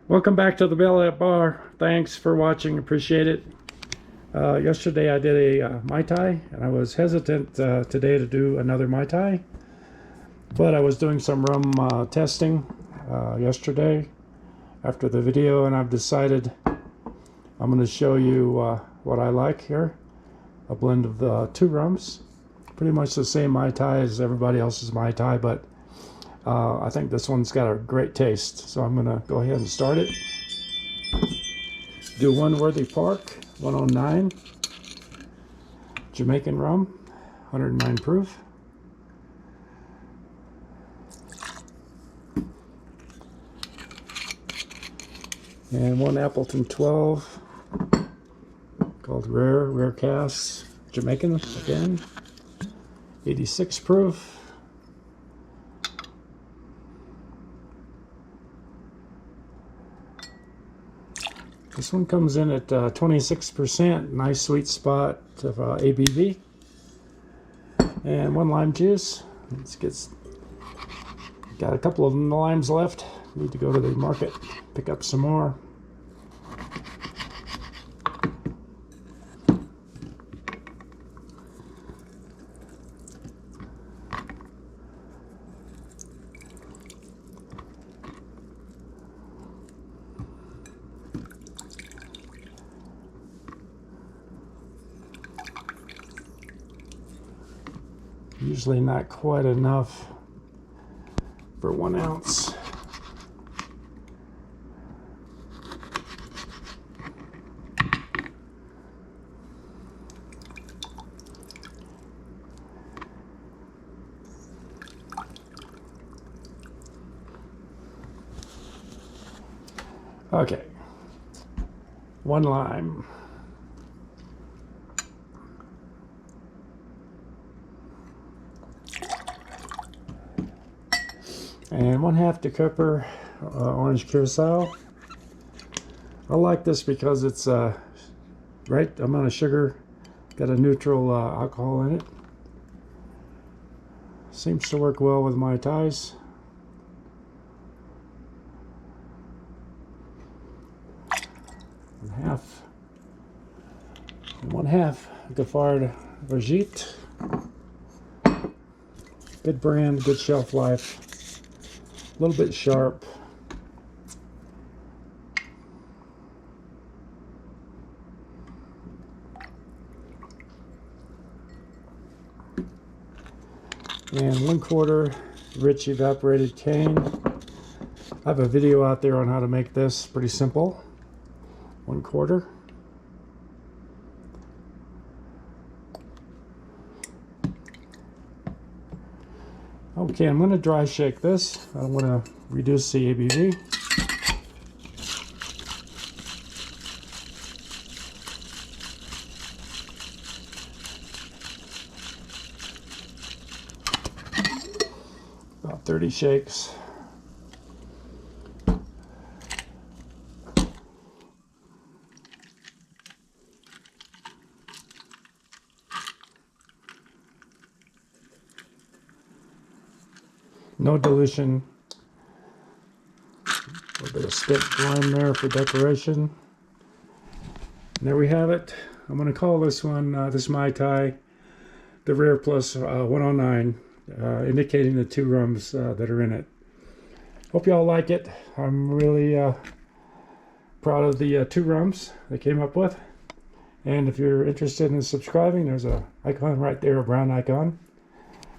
Welcome back to the Palate Bar. Thanks for watching. Appreciate it. Yesterday I did a Mai Tai, and I was hesitant today to do another Mai Tai, but I was doing some rum testing yesterday after the video, and I've decided I'm going to show you what I like here. A blend of the two rums. Pretty much the same Mai Tai as everybody else's Mai Tai, but I think this one's got a great taste, so I'm going to go ahead and start it. Do one Worthy Park, 109, Jamaican rum, 109 proof. And one Appleton 12, called Rare Cask, Jamaican again, 86 proof. This one comes in at 26%, nice sweet spot of ABV. And one lime juice. Got a couple of limes left. Need to go to the market, pick up some more. Usually not quite enough for 1 ounce. Okay, 1 lime. And 1/2 DeKuyper orange curaçao. I like this because it's right amount of sugar, got a neutral alcohol in it. Seems to work well with Mai Tais. One half Giffard orgeat. Good brand, good shelf life. A little bit sharp. And 1/4 rich evaporated cane. I have a video out there on how to make this. Pretty simple. 1/4. Okay, I'm going to dry shake this. I want to reduce the ABV. About 30 shakes. No dilution. A little bit of stick lime there for decoration. And there we have it. I'm going to call this one, this Mai Tai, the Rare Plus 109, indicating the two rums that are in it. Hope y'all like it. I'm really proud of the two rums they came up with. And if you're interested in subscribing, there's an icon right there, a brown icon.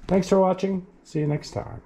Thanks for watching. See you next time.